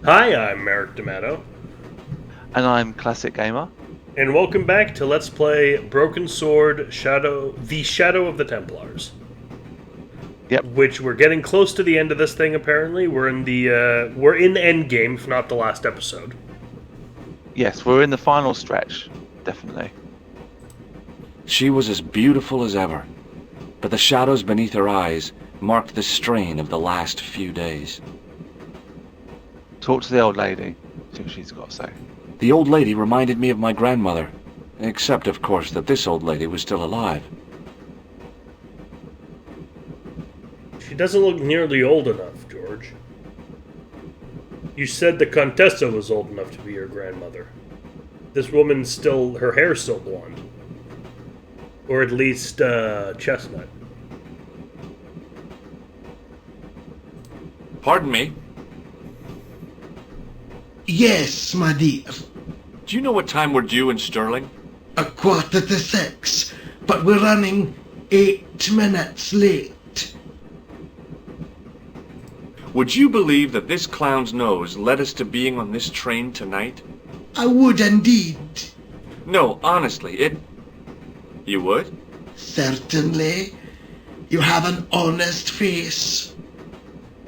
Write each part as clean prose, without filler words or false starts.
Hi, I'm Merrick D'Amato, And I'm Classic Gamer. and welcome back to Let's Play Broken Sword The Shadow of the Templars. Yep. Which we're getting close to the end of this thing. Apparently, we're in end game, if not the last episode. Yes, we're in the final stretch. Definitely. She was as beautiful as ever, but the shadows beneath her eyes marked the strain of the last few days. Talk to the old lady. See what she's got to say. The old lady reminded me of my grandmother, except, of course, that this old lady was still alive. She doesn't look nearly old enough, George. You said the Contessa was old enough to be your grandmother. This woman's still... her hair's still blonde. Or at least, chestnut. Pardon me? Yes, my dear. Do you know what time we're due in Stirling? 6:15, but we're running 8 minutes late. Would you believe that this clown's nose led us to being on this train tonight? I would indeed. No, honestly, it... You would? Certainly. You have an honest face.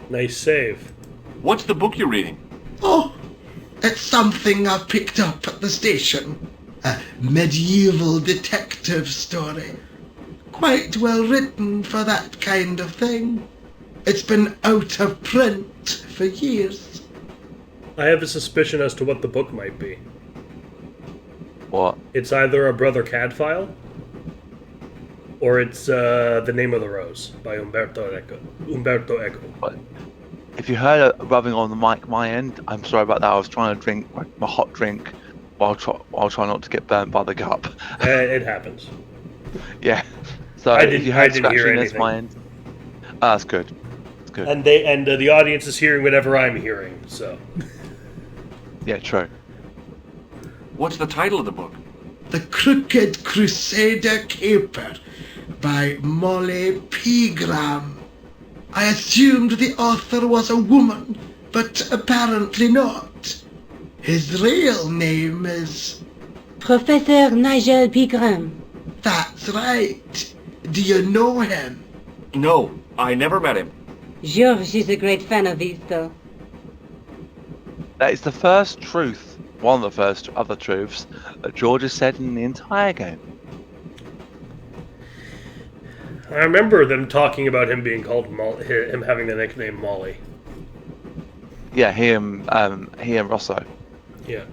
Nice save. What's the book you're reading? Oh, it's something I picked up at the station. A medieval detective story. Quite well written for that kind of thing. It's been out of print for years. I have a suspicion as to what the book might be. What? It's either a Brother Cadfile, or it's The Name of the Rose by Umberto Eco. What? If you heard a rubbing on the mic my end, I'm sorry about that. I was trying to drink my hot drink while trying not to get burnt by the cup. It happens. Yeah. So I if you heard didn't hear scratching, that's anything. my end. That's good. That's good. And the audience is hearing whatever I'm hearing. So Yeah, true. What's the title of the book? The Crooked Crusader Caper by Molly Pegram. I assumed the author was a woman, but apparently not. His real name is... Professor Nigel Pegram. That's right. Do you know him? No, I never met him. George is a great fan of his, though. That is the first truth, one of the first other truths, that George has said in the entire game. I remember them talking about him being called him having the nickname Molly. Yeah, he and Rosso. Yeah.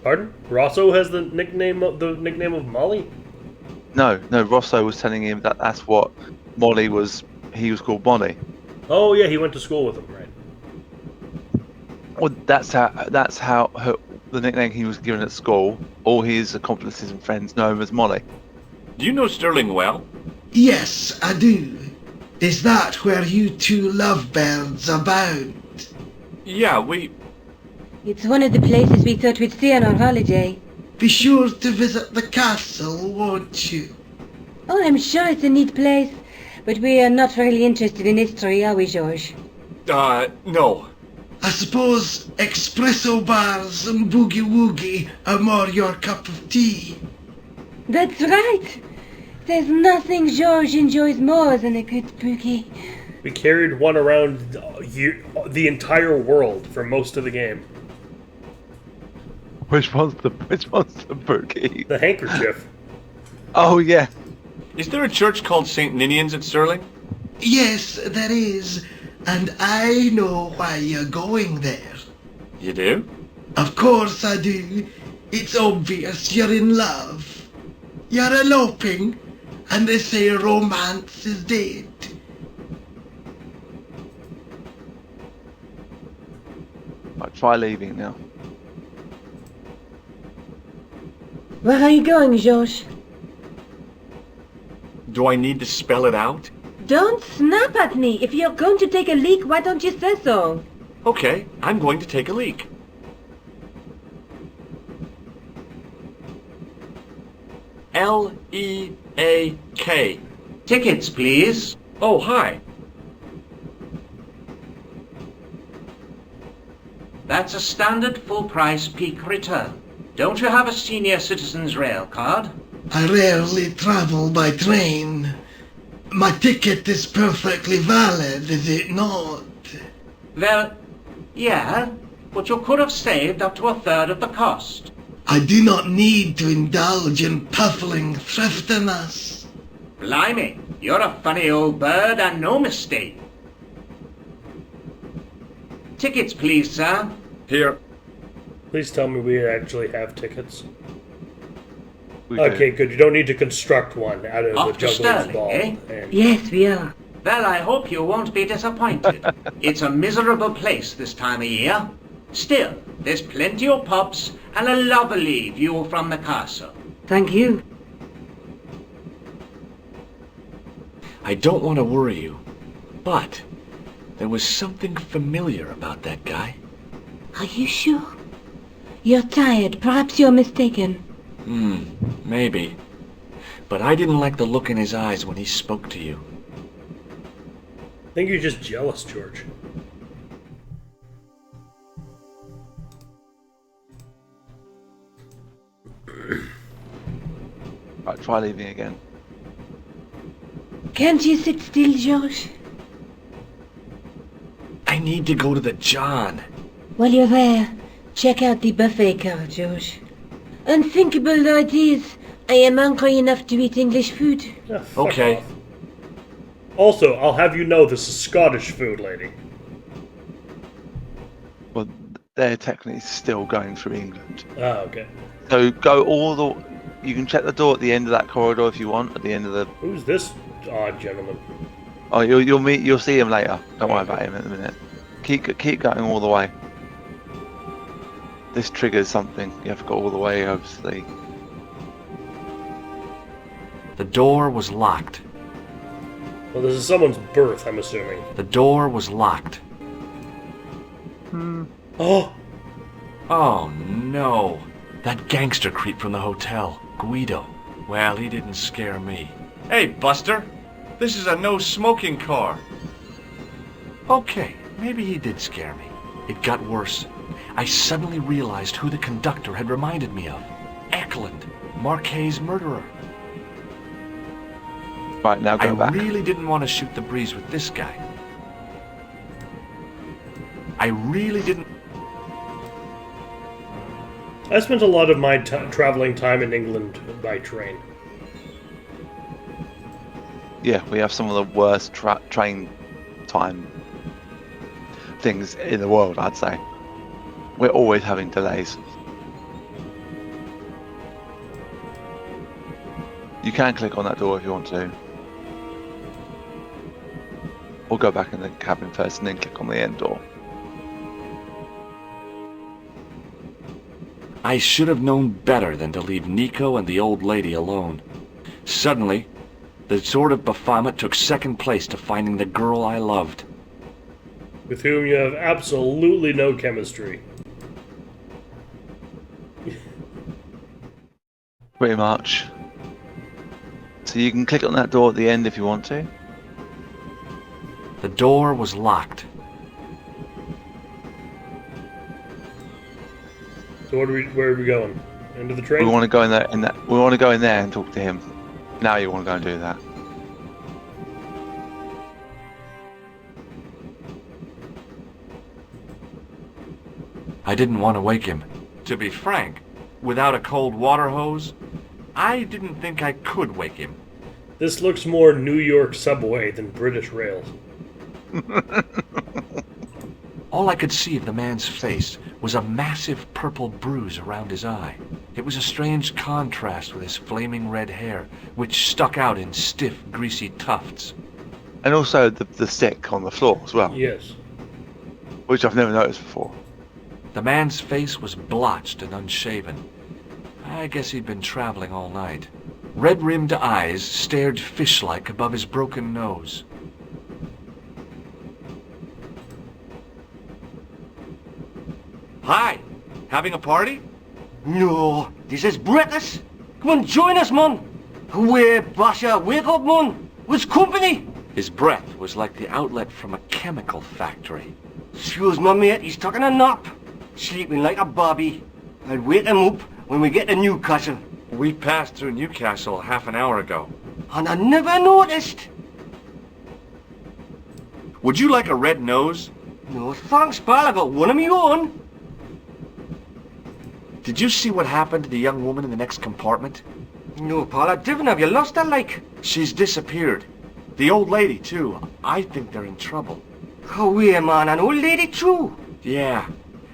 Pardon? Rosso has the nickname of Molly? No, Rosso was telling him that that's what Molly was. He was called Molly. Oh yeah, he went to school with him, right? Well, that's how the nickname he was given at school. All his accomplices and friends know him as Molly. Do you know Stirling well? Yes, I do. Is that where you two lovebirds abound? Yeah, we... It's one of the places we thought we'd see on our holiday. Be sure to visit the castle, won't you? Oh, I'm sure it's a neat place, but we are not really interested in history, are we, George? No. I suppose espresso bars and boogie-woogie are more your cup of tea. That's right! There's nothing George enjoys more than a good boogie. We carried one around the entire world for most of the game. Which one's the bookie? The handkerchief. Oh yeah. Is there a church called St. Ninian's at Stirling? Yes, there is, and I know why you're going there. You do? Of course I do. It's obvious you're in love. You're eloping, and they say romance is dead. Right, try leaving now. Where are you going, George? Do I need to spell it out? Don't snap at me! If you're going to take a leak, why don't you say so? Okay, I'm going to take a leak. L-E-A-K. Tickets, please. Oh, hi. That's a standard full-price peak return. Don't you have a senior citizen's rail card? I rarely travel by train. My ticket is perfectly valid, is it not? Well, yeah, but you could have saved up to a third of the cost. I do not need to indulge in puffling thriftiness. Blimey, you're a funny old bird and no mistake. Tickets, please, sir. Here. Please tell me we actually have tickets. We do. Okay, good. You don't need to construct one out of Off the to juggler's Sterling, ball. eh? And Yes, we are. Well, I hope you won't be disappointed. It's a miserable place this time of year. Still, there's plenty of pubs and a lovely view from the castle. Thank you. I don't want to worry you, but there was something familiar about that guy. Are you sure? You're tired. Perhaps you're mistaken. Maybe. But I didn't like the look in his eyes when he spoke to you. I think you're just jealous, George. Right, try leaving again. Can't you sit still, George? I need to go to the John. While you're there, check out the buffet car, George. Unthinkable though it is, I am hungry enough to eat English food. Ah, fuck Okay. off. Also, I'll have you know this is Scottish food, lady. Well, they're technically still going through England. Ah, okay. So go all the... You can check the door at the end of that corridor if you want, at the end of the... Who's this odd gentleman? Oh, you'll see him later. Don't worry about him in a minute. Keep going all the way. This triggers something. You have to go all the way, obviously. The door was locked. Well, this is someone's birth, I'm assuming. The door was locked. Oh! Oh no. That gangster creep from the hotel, Guido. Well, he didn't scare me. Hey, Buster. This is a no-smoking car. Okay, maybe he did scare me. It got worse. I suddenly realized who the conductor had reminded me of. Eklund, Marquet's murderer. Right, now go I back. really didn't want to shoot the breeze with this guy. I really didn't... I spent a lot of my traveling time in England by train. Yeah, we have some of the worst train time things in the world, I'd say. We're always having delays. You can click on that door if you want to. Or go back in the cabin first and then click on the end door. I should have known better than to leave Nico and the old lady alone. Suddenly, the sword of Baphomet took second place to finding the girl I loved. With whom you have absolutely no chemistry. Pretty much. So you can click on that door at the end if you want to. The door was locked. So where are we going? Into the train? We want to go in there, we want to go in there and talk to him. Now you want to go and do that. I didn't want to wake him. To be frank, without a cold water hose, I didn't think I could wake him. This looks more New York subway than British rails. All I could see of the man's face was a massive purple bruise around his eye. It was a strange contrast with his flaming red hair, which stuck out in stiff, greasy tufts. And also the stick on the floor as well, Yes. which I've never noticed before. The man's face was blotched and unshaven. I guess he'd been traveling all night. Red-rimmed eyes stared fish-like above his broken nose. Hi. Having a party? No, this is British. Come on, join us, man. Away, Basha, wake up, man. What's company? His breath was like the outlet from a chemical factory. Excuse my mate, he's taking a nap. sleeping like a bobby. I'll wake him up when we get to Newcastle. We passed through Newcastle half an hour ago. And I never noticed. Would you like a red nose? No thanks, pal. I got one of my own. Did you see what happened to the young woman in the next compartment? No, pal, I didn't. Have you lost her, like? She's disappeared. The old lady, too. I think they're in trouble. Oh, wait, man. An old lady, too. Yeah.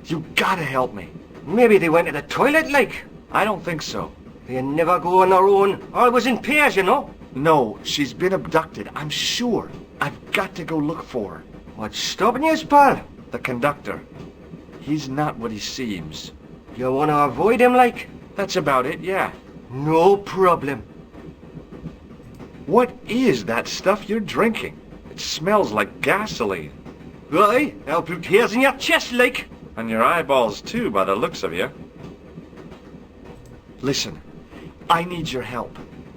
You gotta help me. Maybe they went to the toilet, like. I don't think so. They never go on their own. Always in pairs, you know. No, she's been abducted, I'm sure. I've got to go look for her. What's stopping you, pal? The conductor. He's not what he seems. You want to avoid him, like? That's about it, yeah. No problem. What is that stuff you're drinking? It smells like gasoline. Right, I'll put hairs in your chest, like. And your eyeballs, too, by the looks of you. Listen, I need your help.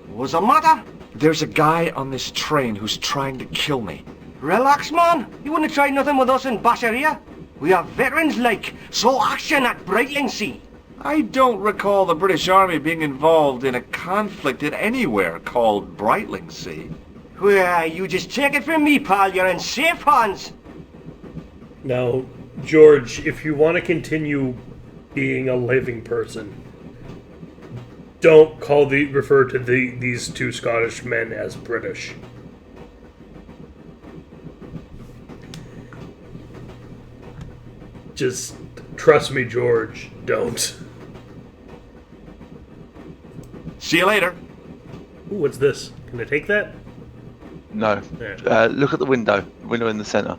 What's the matter? There's a guy on this train who's trying to kill me. Relax, man. You wouldn't try nothing with us in Basharia. We are veterans, like, so action at Brightlingsea. I don't recall the British Army being involved in a conflict in anywhere called Brightlingsea. Well, you just take it from me, pal. You're in safe hands. Now, George, if you want to continue being a living person, don't refer to these two Scottish men as British. Just trust me, George, don't. See you later. Ooh, what's this? Can I take that? No. Yeah. Look at the window in the center.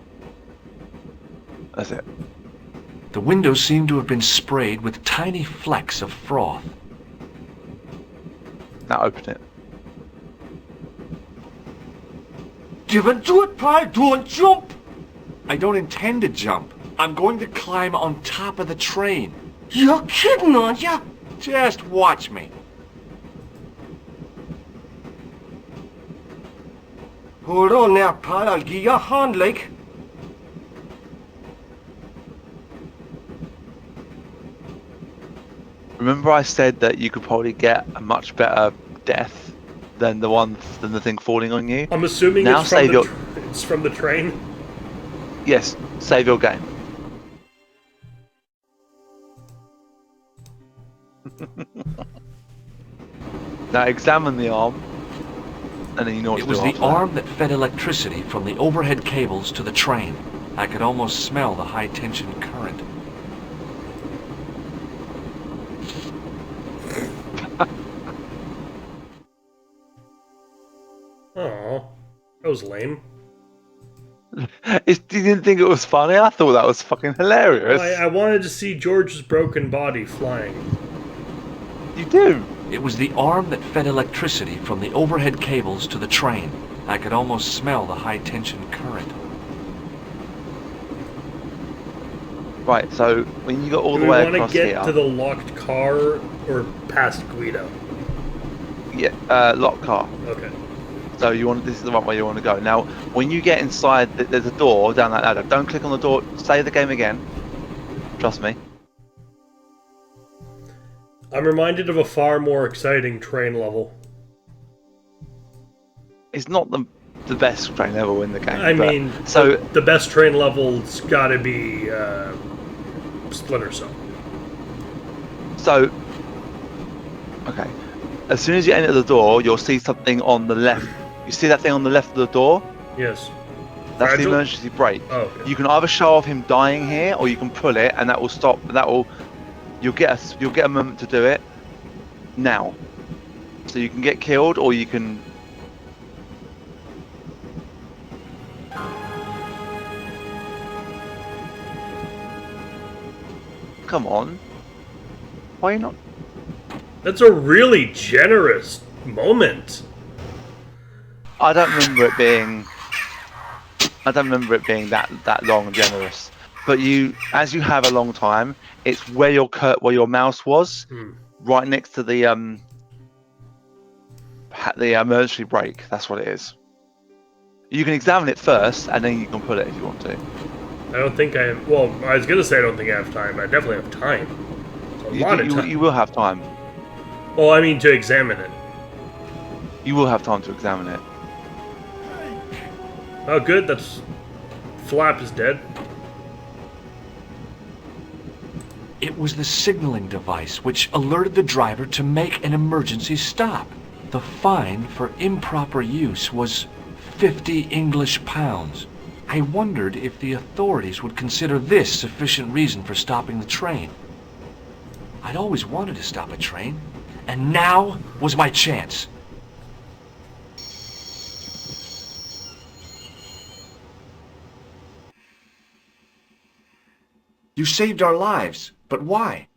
That's it. The windows seem to have been sprayed with tiny flecks of froth. Now open it. Give it to it, pal. Don't jump. I don't intend to jump. I'm going to climb on top of the train. You're kidding, aren't you? Just watch me. Hold on there, pal. I'll give you a hand, like. Remember I said that you could probably get a much better death than the thing falling on you? I'm assuming Now it's from save it's from the train. Yes, save your game. Now examine the arm, and then you know what It to was do the after that. arm that fed electricity from the overhead cables to the train. I could almost smell the high-tension current. Oh, that was lame. You didn't think it was funny? I thought that was fucking hilarious. I wanted to see George's broken body flying. You do. It was the arm that fed electricity from the overhead cables to the train. I could almost smell the high-tension current. Right, so when you got all Do the we way want to across get here, to the locked car or past Guido? yeah, lock car. Okay. So this is the right way you want to go. Now, when you get inside, there's a door down that ladder. Don't click on the door. Save the game again. Trust me. I'm reminded of a far more exciting train level. It's not the best train level in the game. I but- mean, so the best train level's got to be Splinter Cell. So, okay. As soon as you enter the door, you'll see something on the left. You see that thing on the left of the door? Yes. That's Fragile? the emergency brake. Oh, okay. You can either show off him dying here, or you can pull it, and that will stop. You'll get a moment to do it now. So you can get killed, or you can. Come on. Why not? That's a really generous moment. I don't remember it being that long and generous. But as you have a long time, it's where your mouse was, right next to the emergency brake. That's what it is. You can examine it first, and then you can pull it if you want to. I don't think I have... Well, I was going to say I don't think I have time. I definitely have time. It's a lot of time. You will have time. Well, I mean to examine it. You will have time to examine it. Oh, good. That's... Flap is dead. It was the signaling device which alerted the driver to make an emergency stop. The fine for improper use was 50 English pounds. I wondered if the authorities would consider this sufficient reason for stopping the train. I'd always wanted to stop a train, and now was my chance. You saved our lives, but why?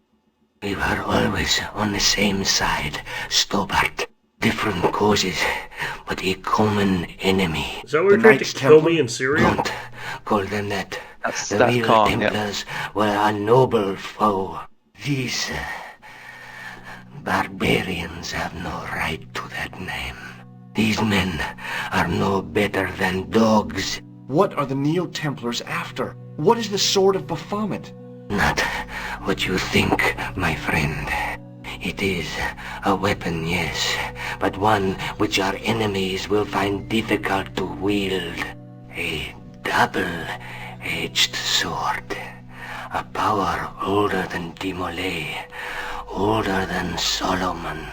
We were always on the same side, Stobart. Different causes, but a common enemy. Is that what you're trying to kill me in Syria? Don't call them that. The That's real calm, Templars were a noble foe. These barbarians have no right to that name. These men are no better than dogs. What are the Neo-Templars after? What is the Sword of Baphomet? Not what you think, my friend. It is a weapon, yes, but one which our enemies will find difficult to wield. A double-edged sword. A power older than Dimolay, older than Solomon.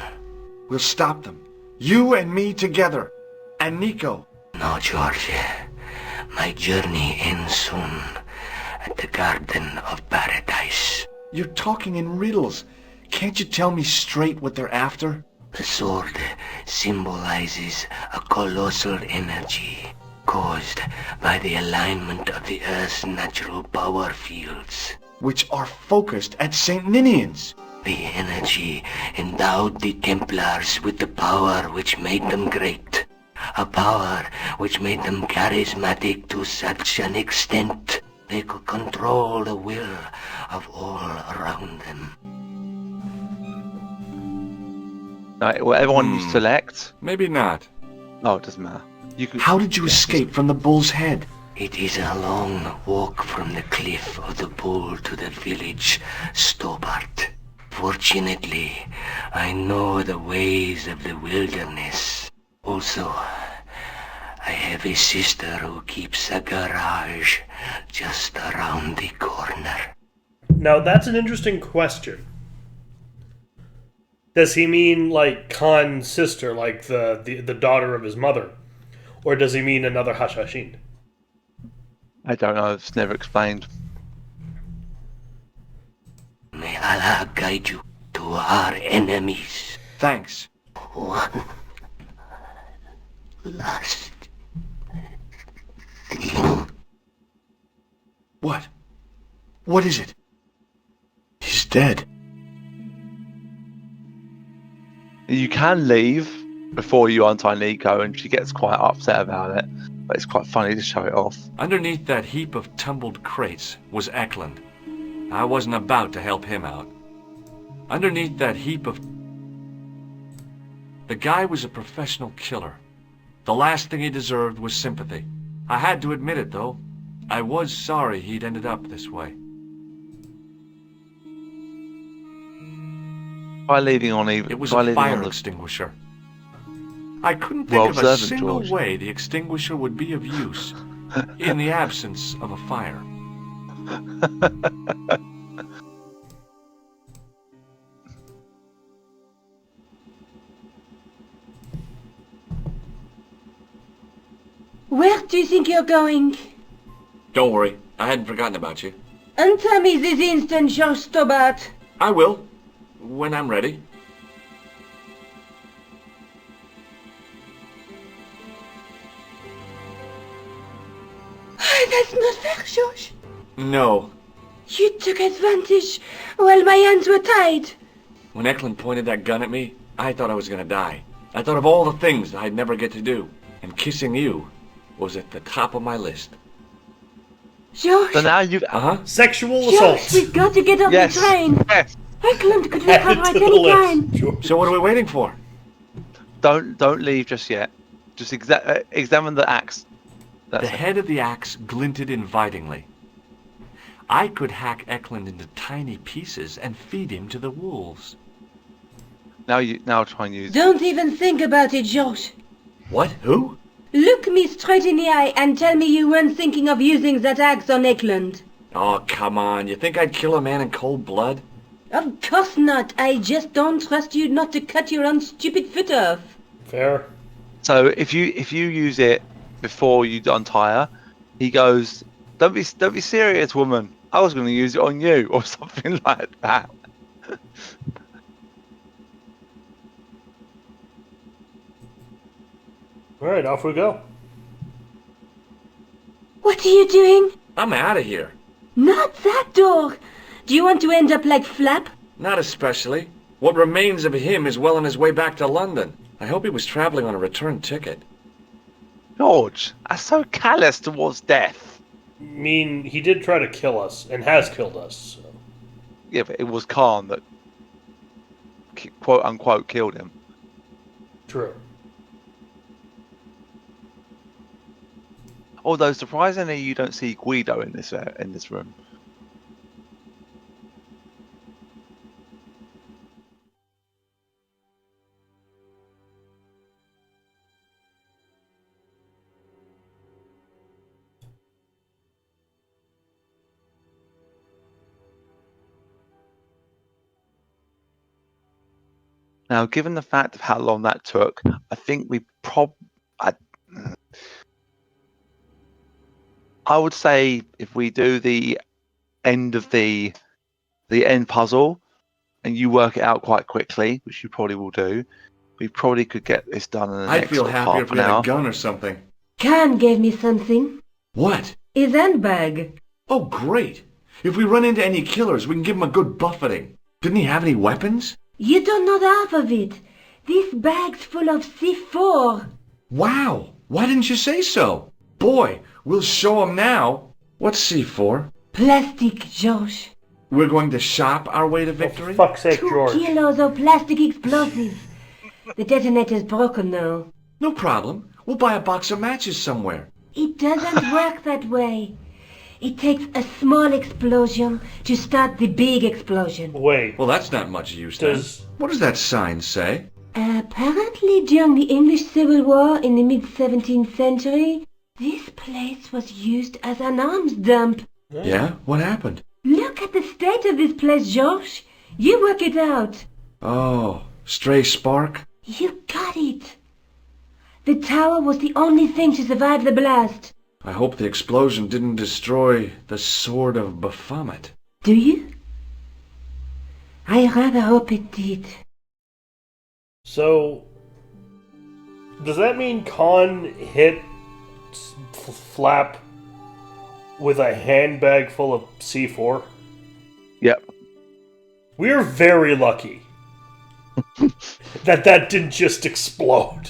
We'll stop them. You and me together. And Nico. No, George. My journey ends soon at the Garden of Paradise. You're talking in riddles. Can't you tell me straight what they're after? The sword symbolizes a colossal energy caused by the alignment of the Earth's natural power fields. Which are focused at St. Ninian's. The energy endowed the Templars with the power which made them great. A power which made them charismatic to such an extent they could control the will of all around them. Right, whatever one you select. Maybe not. Oh, it doesn't matter. You could. How did you escape from the bull's head? It is a long walk from the cliff of the bull to the village, Stobart. Fortunately, I know the ways of the wilderness. Also, I have a sister who keeps a garage just around the corner. Now, that's an interesting question. Does he mean, like, Khan's sister, like the daughter of his mother? Or does he mean another Hashashin? I don't know. It's never explained. May Allah guide you to our enemies. Thanks. One last thing. What? What is it? He's dead. You can leave before you untie Nico, and she gets quite upset about it. But it's quite funny to show it off. Underneath that heap of tumbled crates was Eklund. I wasn't about to help him out. Underneath that heap of... The guy was a professional killer. The last thing he deserved was sympathy. I had to admit it, though. I was sorry he'd ended up this way. By leaving on even. It was by a leaving fire on the, extinguisher. I couldn't think Well of a observant, single George. way the extinguisher would be of use in the absence of a fire. Where do you think you're going? Don't worry, I hadn't forgotten about you. Untie me this instant, George Stobart. I will, when I'm ready. That's not fair, George. No. You took advantage while my hands were tied. When Eklund pointed that gun at me, I thought I was gonna die. I thought of all the things I'd never get to do, and kissing you was at the top of my list. George, so now you. Sexual George, assault. we've got to get off Yes. the train. Yes. Eklund could Add recover it at to the any list, time. George. So what are we waiting for? Don't leave just yet. Just examine the axe. That's The it. head of the axe glinted invitingly. I could hack Eklund into tiny pieces and feed him to the wolves. Now try and use. Don't even think about it, George. What? Who? Look me straight in the eye and tell me you weren't thinking of using that axe on Eklund. Oh, come on. You think I'd kill a man in cold blood? Of course not. I just don't trust you not to cut your own stupid foot off. Fair. So if you use it before you untie her, he goes, "Don't be serious, woman. I was going to use it on you," or something like that. All right, off we go. What are you doing? I'm out of here. Not that door. Do you want to end up like Flap? Not especially. What remains of him is well on his way back to London. I hope he was traveling on a return ticket. George, that's so callous towards death. I mean, he did try to kill us, and has killed us. So. Yeah, but it was Khan that, quote unquote, killed him. True. Although surprisingly, you don't see Guido in this room. Now, given the fact of how long that took, I think we I would say if we do the end of the end puzzle and you work it out quite quickly, which you probably will do, we probably could get this done in the I'd next feel sort of happier half if an we had hour. a gun or something. Khan gave me something. What? His handbag. Oh, great. If we run into any killers, we can give them a good buffeting. Didn't he have any weapons? You don't know half of it. This bag's full of C4. Wow. Why didn't you say so? Boy, we'll show him now. What's C4? Plastic, George. We're going to shop our way to Oh, victory? for fuck's sake, 2 George. kilos of plastic explosives. The detonator's broken now. No problem. We'll buy a box of matches somewhere. It doesn't work that way. It takes a small explosion to start the big explosion. Wait. Well, that's not much use then. Does- What does that sign say? Apparently, during the English Civil War in the mid-17th century, this place was used as an arms dump. Yeah? What happened? Look at the state of this place, George. You work it out. Oh, stray spark? You got it. The tower was the only thing to survive the blast. I hope the explosion didn't destroy the sword of Baphomet. Do you? I rather hope it did. So, does that mean Khan hit Flap with a handbag full of C4? Yep. We're very lucky that didn't just explode.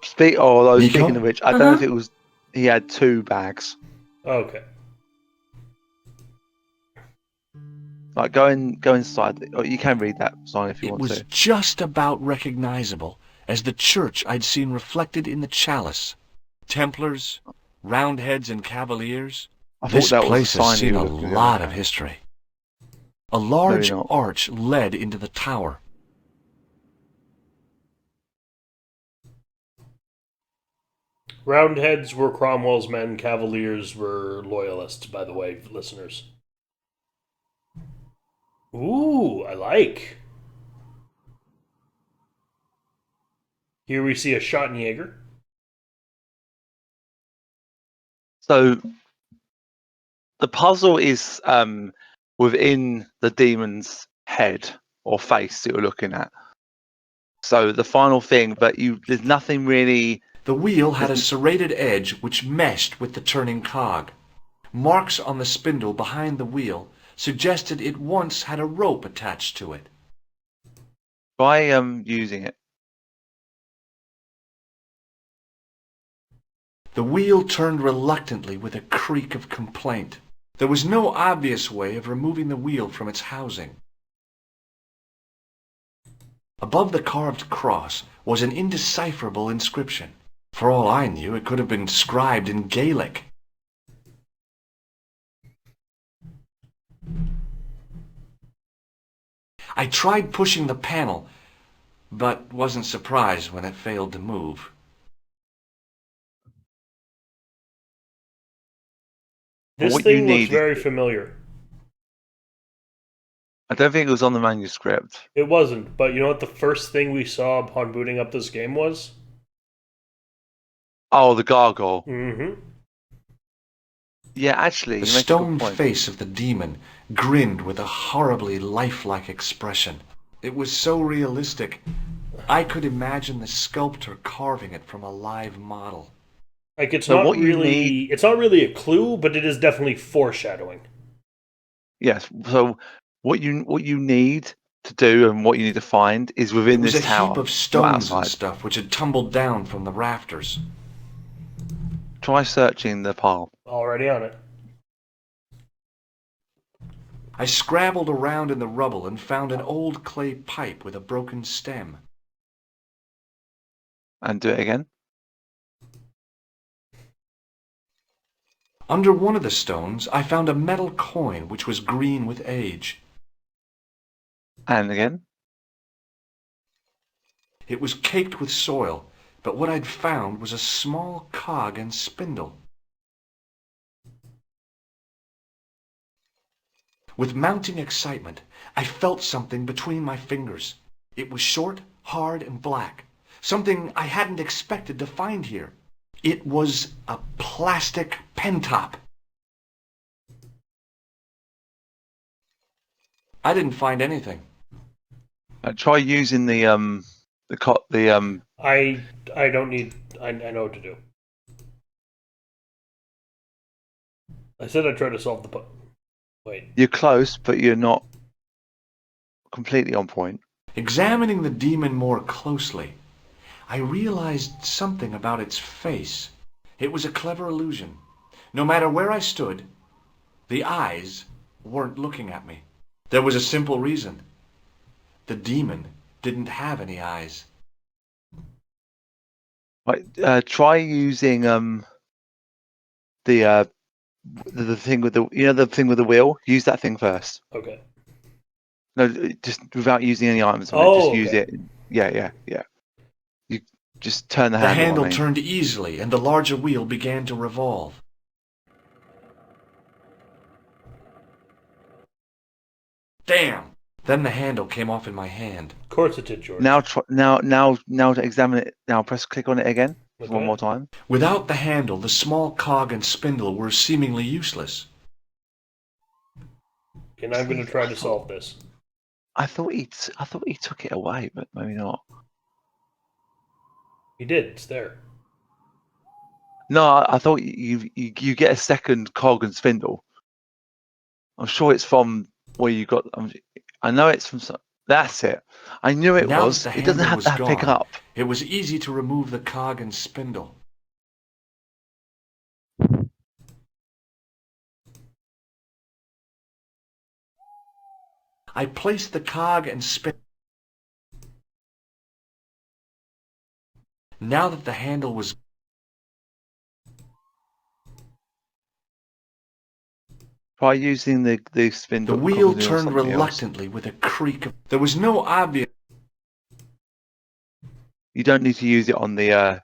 Speaking of which, I don't know if Uh-huh. it was. He had 2 bags. Okay. Like go inside. Oh, you can read that sign if you It want was to. just about recognizable as the church I'd seen reflected in the chalice. Templars, Roundheads, and Cavaliers. I thought This that was place a sign has seen you a were looking at. lot of history. A large not. arch led into the tower. Roundheads were Cromwell's men, Cavaliers were loyalists, by the way, listeners. Ooh, I like. Here we see a Schottenjäger. So the puzzle is within the demon's head or face that you're looking at. So the final thing, but there's nothing really. The wheel had a serrated edge which meshed with the turning cog. Marks on the spindle behind the wheel suggested it once had a rope attached to it. By using it. The wheel turned reluctantly with a creak of complaint. There was no obvious way of removing the wheel from its housing. Above the carved cross was an indecipherable inscription. For all I knew, it could have been scribed in Gaelic. I tried pushing the panel, but wasn't surprised when it failed to move. This what you thing looks need is- very familiar. I don't think it was on the manuscript. It wasn't, but you know what the first thing we saw upon booting up this game was? Oh, the gargoyle. Mm-hmm. Yeah, actually, The you make a good stone point. face of the demon grinned with a horribly lifelike expression. It was so realistic, I could imagine the sculptor carving it from a live model. Like it's So not what you really need- it's not really a clue, but it is definitely foreshadowing. Yes. So what you need to do and what you need to find is It within was this a tower, heap of not stones and outside. stuff which had tumbled down from the rafters. Try searching the pile. Already on it. I scrabbled around in the rubble and found an old clay pipe with a broken stem. And do it again. Under one of the stones, I found a metal coin which was green with age. And again. It was caked with soil, but what I'd found was a small cog and spindle. With mounting excitement, I felt something between my fingers. It was short, hard, and black. Something I hadn't expected to find here. It was a plastic pen top. I didn't find anything. Try using the I don't need I know what to do. I said I'd try to solve the wait. You're close, but you're not completely on point. Examining the demon more closely, I realized something about its face. It was a clever illusion. No matter where I stood, the eyes weren't looking at me. There was a simple reason. The demon didn't have any eyes. Right, try using the thing with the thing with the wheel. Use that thing first. Okay. No, just without using any items on it. Oh, Just use okay. it. Yeah. You just turn the The handle. handle I mean. turned easily, and the larger wheel began to revolve. Damn! Then the handle came off in my hand. Of course it did, George. Now to examine it. Now press click on it again Okay. one more time. Without the handle, the small cog and spindle were seemingly useless. And I'm going to try to solve this. I thought he took it away, but maybe not. He did. It's there. No, I thought you get a second cog and spindle. I'm sure it's from where you got. I know it's from. That's it. I knew it Now was. that the It doesn't handle have was that pick gone, up. It was easy to remove the cog and spindle. I placed the cog and spindle. Now that the handle was Try using the spindle. the wheel probably on turned something else. reluctantly with a creak. There was no obvious. You don't need to use it on the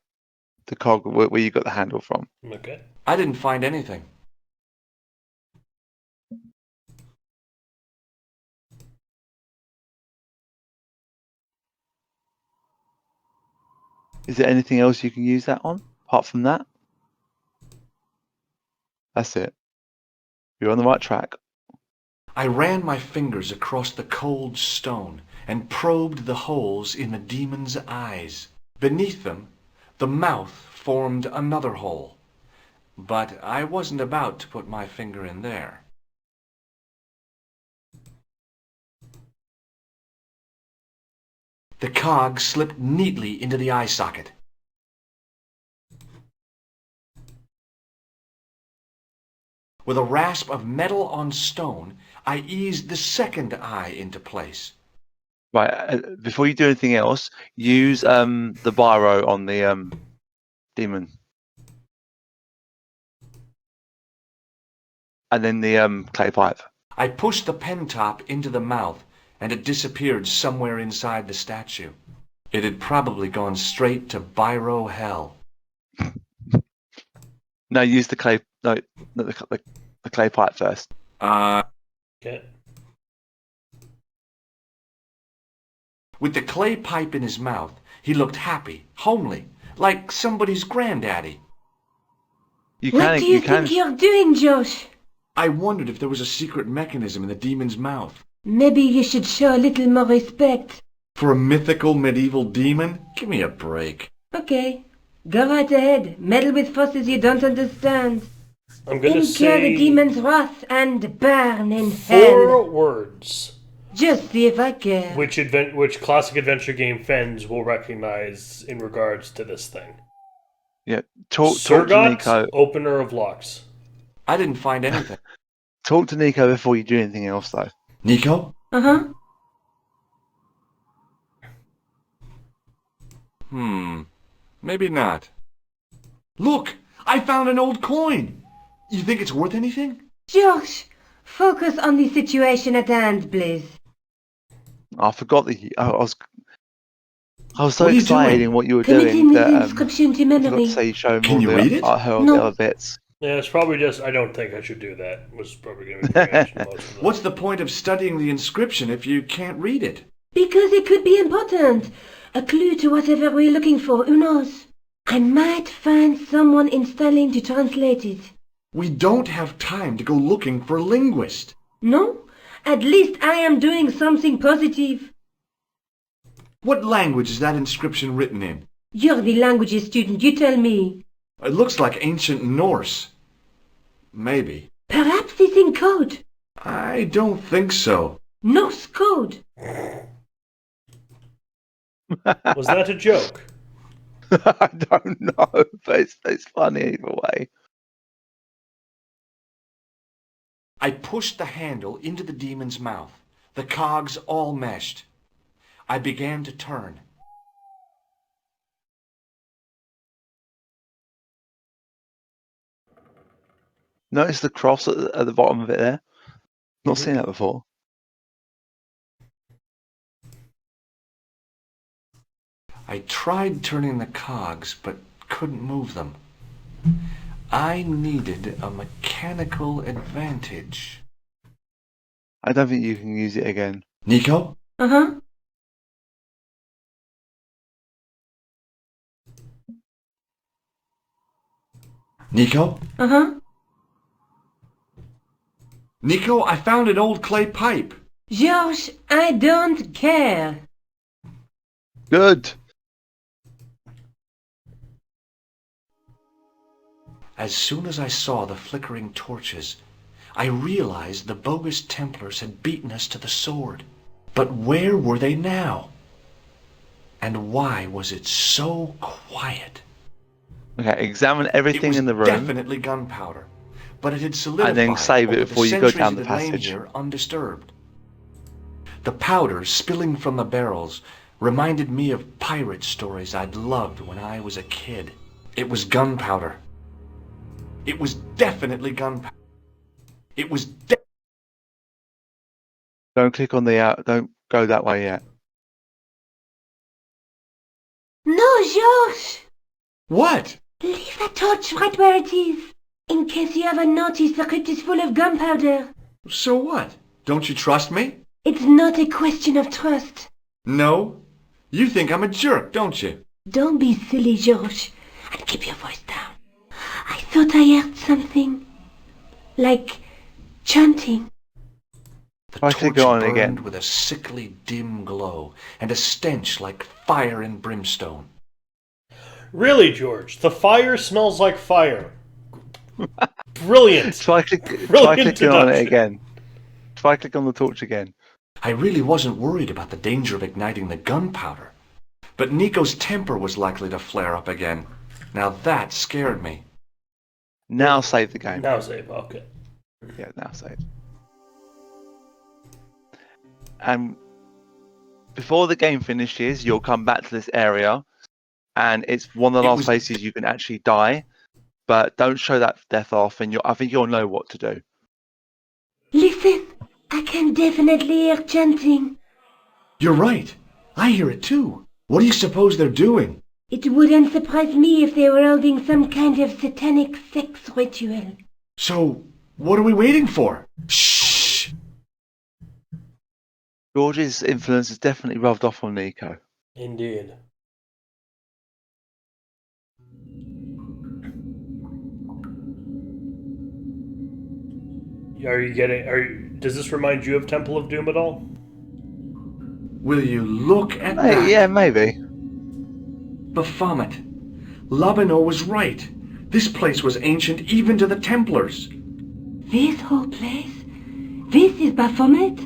cog where you got the handle from. Okay. I didn't find anything. Is there anything else you can use that on apart from that? That's it. You're on the right track. I ran my fingers across the cold stone and probed the holes in the demon's eyes. Beneath them, the mouth formed another hole. But I wasn't about to put my finger in there. The cog slipped neatly into the eye socket. With a rasp of metal on stone, I eased the second eye into place. Right. Before you do anything else, use the biro on the demon, and then the clay pipe. I pushed the pen top into the mouth and it disappeared somewhere inside the statue. It had probably gone straight to Biro Hell. No, use the clay. No, the clay pipe first. Okay. With the clay pipe in his mouth, he looked happy, homely, like somebody's granddaddy. What do you think you're doing, Josh? I wondered if there was a secret mechanism in the demon's mouth. Maybe you should show a little more respect. For a mythical medieval demon? Give me a break. Okay, go right ahead. Meddle with forces you don't understand. I'm gonna Incur say the demon's wrath and burn in 4 hell. words. Just see if I care. Which classic adventure game fans will recognize in regards to this thing. Yeah, talk to Surgot, Nico. opener of locks. I didn't find anything. Talk to Nico before you do anything else, though. Nico? Uh-huh. Maybe not. Look! I found an old coin! You think it's worth anything? Josh, focus on the situation at hand, please. I forgot that I was so What are you excited doing? in what you were Committing doing this that inscription to I forgot to memory. say you showed Can you read it? I heard No. the other bits. Yeah, it's probably just, I don't think I should do that. Was probably going to be the reaction of most of them. What's the point of studying the inscription if you can't read it? Because it could be important. A clue to whatever we're looking for, who knows? I might find someone installing to translate it. We don't have time to go looking for a linguist. No? At least I am doing something positive. What language is that inscription written in? You're the languages student, you tell me. It looks like ancient Norse. Maybe. Perhaps it's in code. I don't think so. Norse code. Was that a joke? I don't know, but it's funny either way. I pushed the handle into the demon's mouth. The cogs all meshed. I began to turn. Notice the cross at the bottom of it there? Not seen that before. I tried turning the cogs, but couldn't move them. I needed a mechanical advantage. I don't think you can use it again. Nico? Uh-huh. Nico? Uh-huh. Nico, I found an old clay pipe. George, I don't care. Good. As soon as I saw the flickering torches, I realized the bogus Templars had beaten us to the sword. But where were they now? And why was it so quiet? Okay, examine everything in the room. It was definitely gunpowder, but it had solidified And then save it over before the you go centuries down the it had lain passage. here undisturbed. The powder spilling from the barrels reminded me of pirate stories I'd loved when I was a kid. It was gunpowder. It was definitely gunpowder. It was Don't click on the out. Don't go that way yet. No, George! What? Leave the torch right where it is. In case you haven't noticed, the crypt is full of gunpowder. So what? Don't you trust me? It's not a question of trust. No? You think I'm a jerk, don't you? Don't be silly, George, and keep your voice down. I thought I heard something. Like chanting. The I could torch go on burned again. with a sickly dim glow and a stench like fire and brimstone. Really, George? The fire smells like fire. Brilliant. Try clicking Brilliant on it deduction. again. Try click on the torch again. I really wasn't worried about the danger of igniting the gunpowder. But Nico's temper was likely to flare up again. Now that scared me. Now save the game. Now save. Okay. Yeah, now save. And before the game finishes, you'll come back to this area, and it's one of the It last was- places you can actually die. But don't show that death off, and I think you'll know what to do. Listen, I can definitely hear chanting. You're right. I hear it too. What do you suppose they're doing? It wouldn't surprise me if they were holding some kind of satanic sex ritual. So, what are we waiting for? Shh! George's influence has definitely rubbed off on Nico. Indeed. Does this remind you of Temple of Doom at all? Will you look at that? Yeah, maybe. Baphomet. Labino was right. This place was ancient even to the Templars. This whole place? This is Baphomet?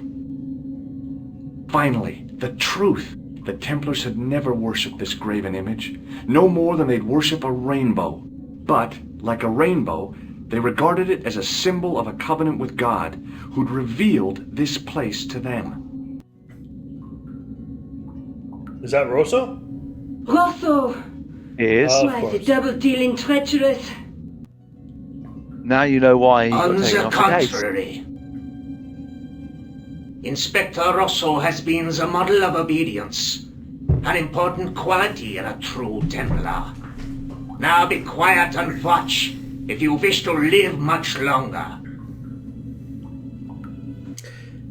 Finally, the truth. The Templars had never worshipped this graven image, no more than they'd worship a rainbow. But, like a rainbow, they regarded it as a symbol of a covenant with God, who'd revealed this place to them. Is that Rosso? Rosso! Is. Why, the double-dealing treacherous. Now you know why he On got taken the off the case. contrary, Inspector Rosso has been the model of obedience, an important quality in a true Templar. Now be quiet and watch, if you wish to live much longer.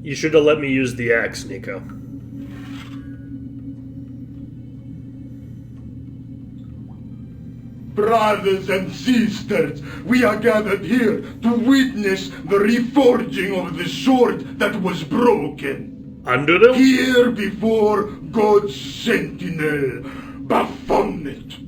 You should have let me use the axe, Nico. Brothers and sisters, we are gathered here to witness the reforging of the sword that was broken. Underdale? Here before God's sentinel, Baphomet.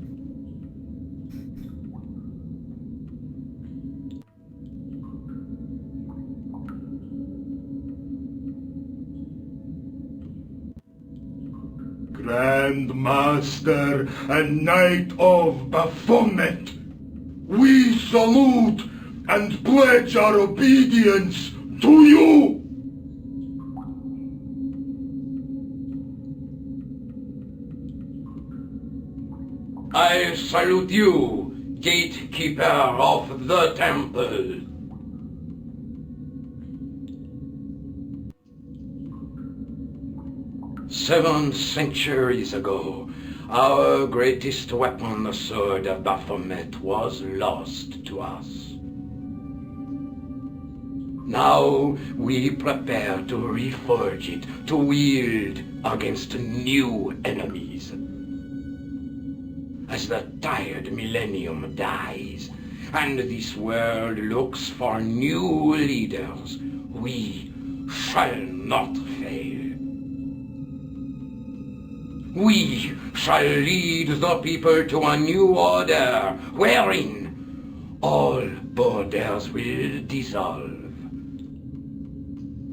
Grand Master and Knight of Baphomet, we salute and pledge our obedience to you! I salute you, gatekeeper of the temple. Seven centuries ago, our greatest weapon, the sword of Baphomet, was lost to us. Now we prepare to reforge it, to wield against new enemies. As the tired millennium dies, and this world looks for new leaders, we shall not fail. We shall lead the people to a new order, wherein all borders will dissolve.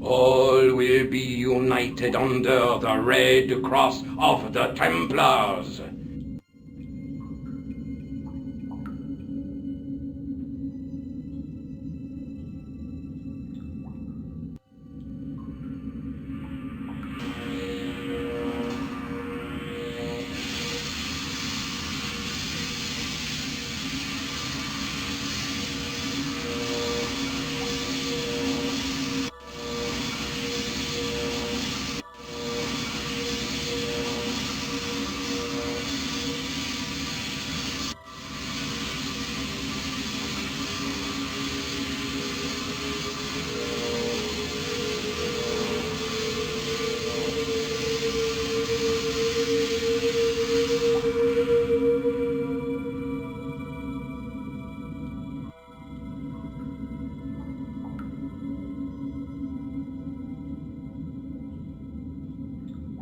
All will be united under the red cross of the Templars.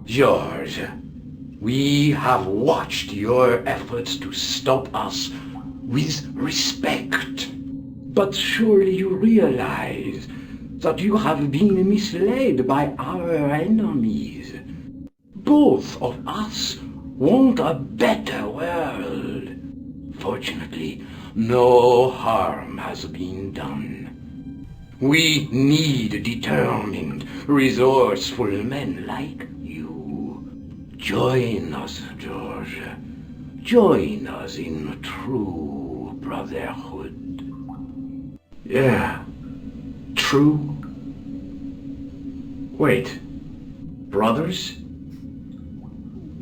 George, we have watched your efforts to stop us with respect. But surely you realize that you have been misled by our enemies. Both of us want a better world. Fortunately, no harm has been done. We need determined, resourceful men like you. Join us, George. Join us in true brotherhood. Yeah. True. Wait. Brothers?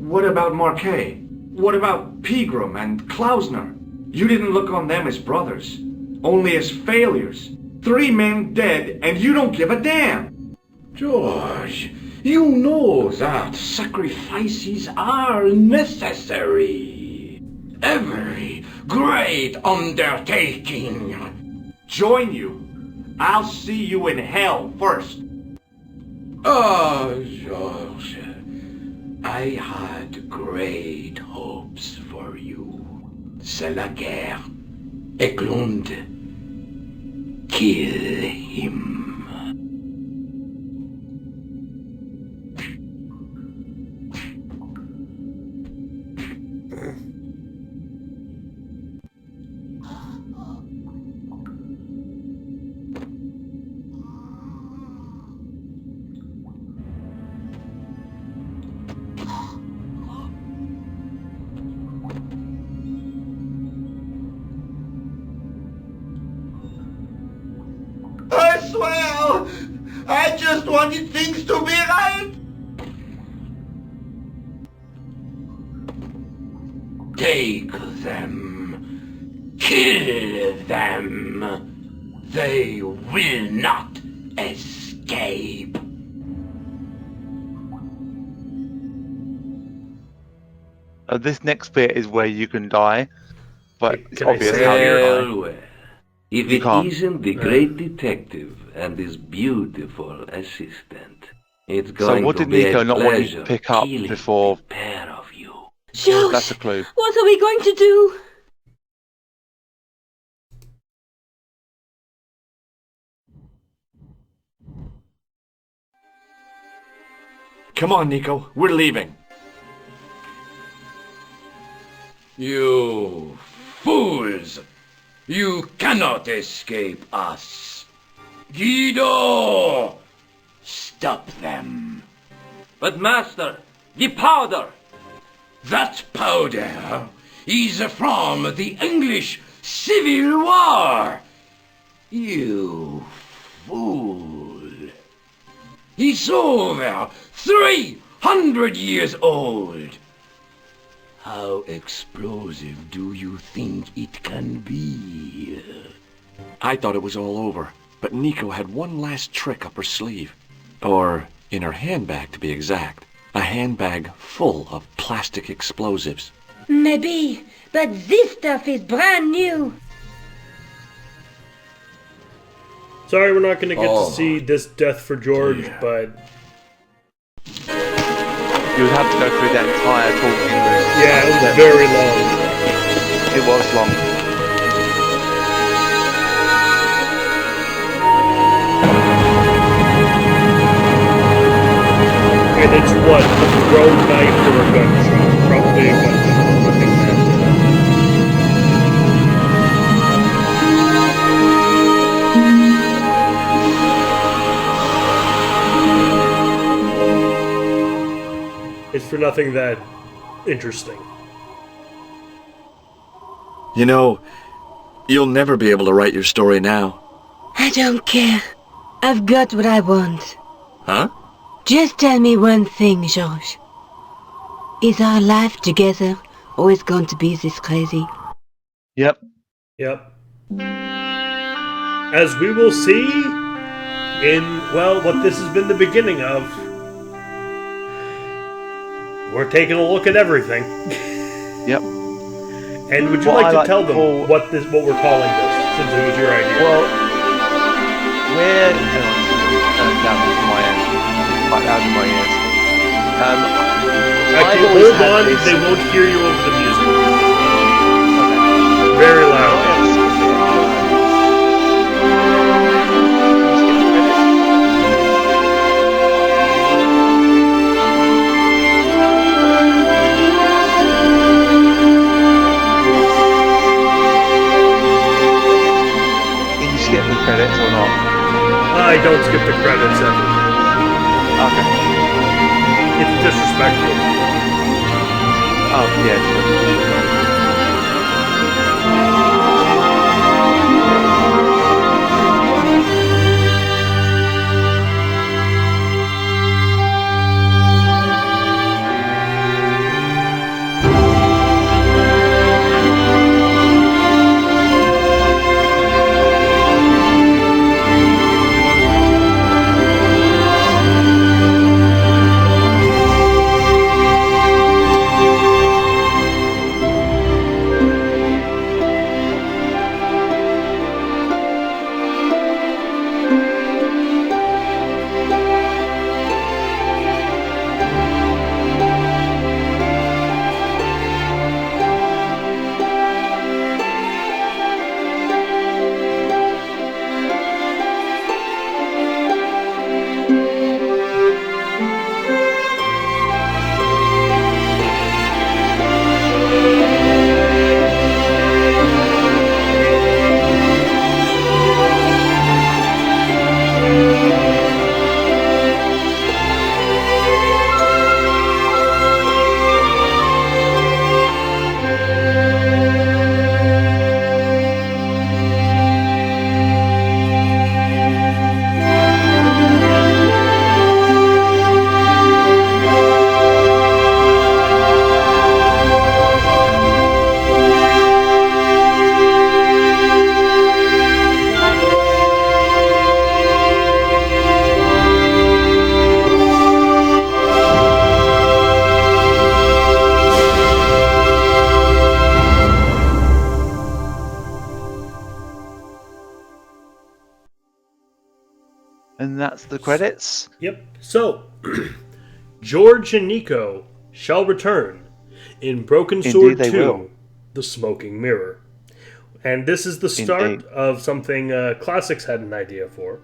What about Marquet? What about Pegram and Klausner? You didn't look on them as brothers, only as failures. 3 men dead, and you don't give a damn. George, you know that sacrifices are necessary. Every great undertaking. Join you. I'll see you in hell first. Oh, George, I had great hopes for you. C'est la guerre. Eklund, kill him. I swear, I just wanted things to be right. Take them. Kill them. They will not escape. This next bit is where you can die, but it's Can I obvious say how you it? die. Well, if You it can't. isn't the great detective and his beautiful assistant, it's going So what to did be Nico a not want you pleasure to pick up killing before? the pair of you. Josh, That's a clue. what are we going to do? Come on, Nico. We're leaving. You fools! You cannot escape us. Guido! Stop them. But Master, the powder! That powder is from the English Civil War. You fool. It's over 300 years old. How explosive do you think it can be? I thought it was all over, but Nico had one last trick up her sleeve. Or in her handbag, to be exact. A handbag full of plastic explosives. Maybe, but this stuff is brand new. Sorry, we're not going to get Oh, to see this death for George, dear. but You would have to go through that entire talking. yeah, it was very long. It was long. And it's what? A thrown knife or a gunshot? Probably a gunshot. Looking at it. It's for nothing that interesting. You know, you'll never be able to write your story now. I don't care. I've got what I want. Huh? Just tell me one thing, George. Is our life together always going to be this crazy? Yep. Yep. As we will see in, well, what this has been the beginning of. We're taking a look at everything. Yep. And would you Well, like I to like tell to them call- what we're calling this, since it was your idea? Well, we're... Hang on, turn down my end. Quite loud in my ears. I've Actually, always hold had on, this- they won't hear you over the music. Okay. Very Oh, loud. yeah, this could be it. Can you skip the credits or not? I don't skip the credits ever. Okay. It's disrespectful. Oh, yeah, sure. And that's the credits. Yep. So, George and Nico shall return in Broken Sword Indeed they 2, will. The Smoking Mirror. And this is the start Indeed. of something Classics had an idea for.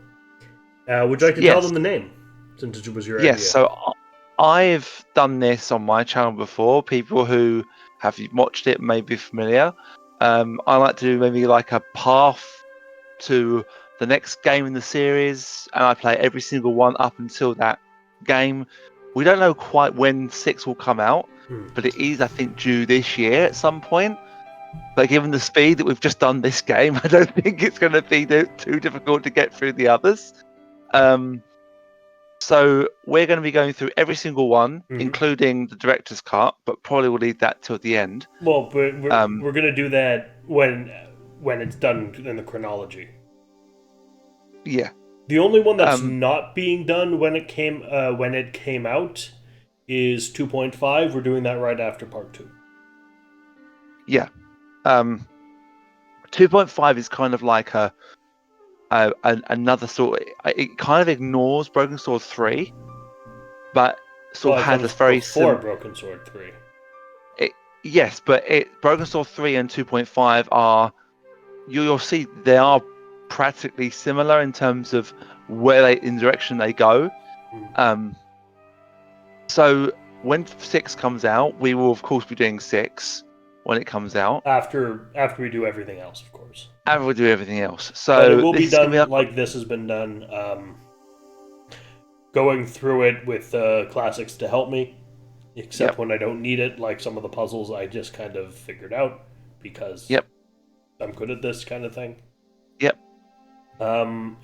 Would you like to tell Yes. them the name, since it was your Yes, idea? so I've done this on my channel before. People who have watched it may be familiar. I like to do maybe like a path to the next game in the series, and I play every single one up until that game. We don't know quite when 6 will come out, but it is, I think, due this year at some point. But given the speed that we've just done this game, I don't think it's going to be too difficult to get through the others. So we're going to be going through every single one, including the director's cut, but probably we'll leave that till the end. Well, but we're going to do that when it's done in the chronology. Yeah. The only one that's not being done when it came out is 2.5. We're doing that right after part 2. Yeah. 2.5 is kind of like another sort. It kind of ignores Broken Sword 3, but sort of has a very before Broken Sword 3. Yes, but Broken Sword 3 and 2.5 are, you'll see they are practically similar in terms of in direction they go. So when 6 comes out, we will of course be doing 6 when it comes out. After we do everything else, of course. After we do everything else. So but it will be done be like this has been done. Going through it with Classics to help me. Except when I don't need it, like some of the puzzles I just kind of figured out because I'm good at this kind of thing. Yep.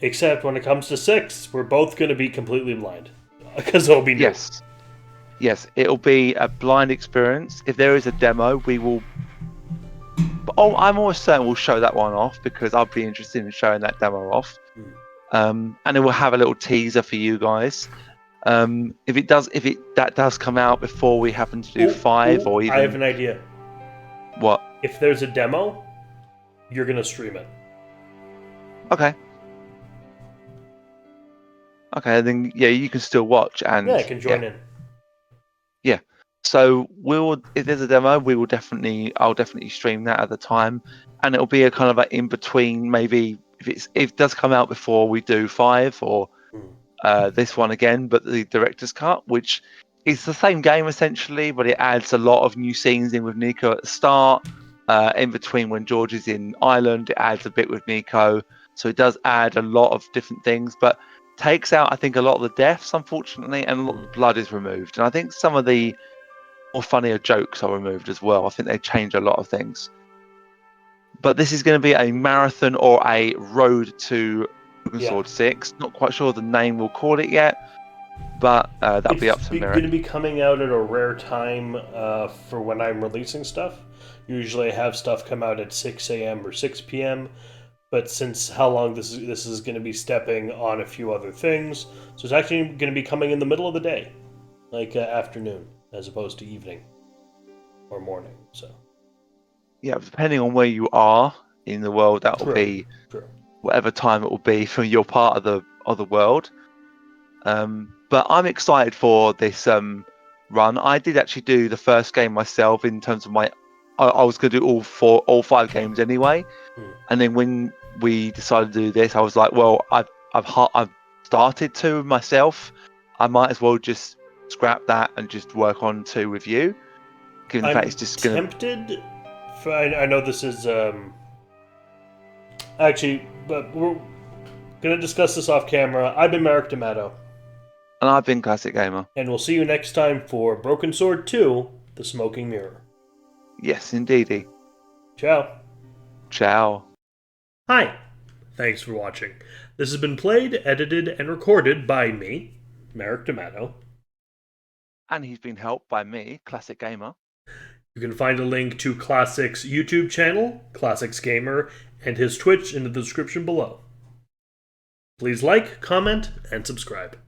Except when it comes to 6, we're both going to be completely blind because it'll be new. Yes, it'll be a blind experience. If there is a demo, we will. Oh, I'm almost certain we'll show that one off because I'll be interested in showing that demo off. And it will have a little teaser for you guys. If that does come out before we happen to do 5 or even. I have an idea. What? If there's a demo, you're gonna stream it. Okay, then you can still watch and I can join in. Yeah. So if there's a demo, I'll definitely stream that at the time, and it'll be a kind of an in between. Maybe if it does come out before we do 5 or this one again, but the director's cut, which is the same game essentially, but it adds a lot of new scenes in with Nico at the start. In between when George is in Ireland, it adds a bit with Nico, so it does add a lot of different things, but takes out, I think, a lot of the deaths, unfortunately, and a lot of the blood is removed. And I think some of the more funnier jokes are removed as well. I think they change a lot of things. But this is going to be a marathon or a road to Broken Sword 6. Not quite sure the name we'll call it yet, but that'll be up to Merrick. It's going to be coming out at a rare time for when I'm releasing stuff. Usually I have stuff come out at 6 a.m. or 6 p.m., but since how long this is going to be stepping on a few other things, so it's actually going to be coming in the middle of the day, like afternoon, as opposed to evening or morning. So yeah, depending on where you are in the world, that will be whatever time it will be for your part of the world. But I'm excited for this run. I did actually do the first game myself in terms of I was going to do all 5 games anyway, and then when we decided to do this, I was like, well, I've started 2 myself. I might as well just scrap that and just work on 2 with you. Given the fact it's just tempted. I know this is actually, but we're going to discuss this off camera. I've been Merrick D'Amato. And I've been Classic Gamer. And we'll see you next time for Broken Sword 2, The Smoking Mirror. Yes, indeedy. Ciao. Ciao. Hi. Thanks for watching. This has been played, edited, and recorded by me, Merrick D'Amato. And he's been helped by me, Classic Gamer. You can find a link to Classic's YouTube channel, Classics Gamer, and his Twitch in the description below. Please like, comment, and subscribe.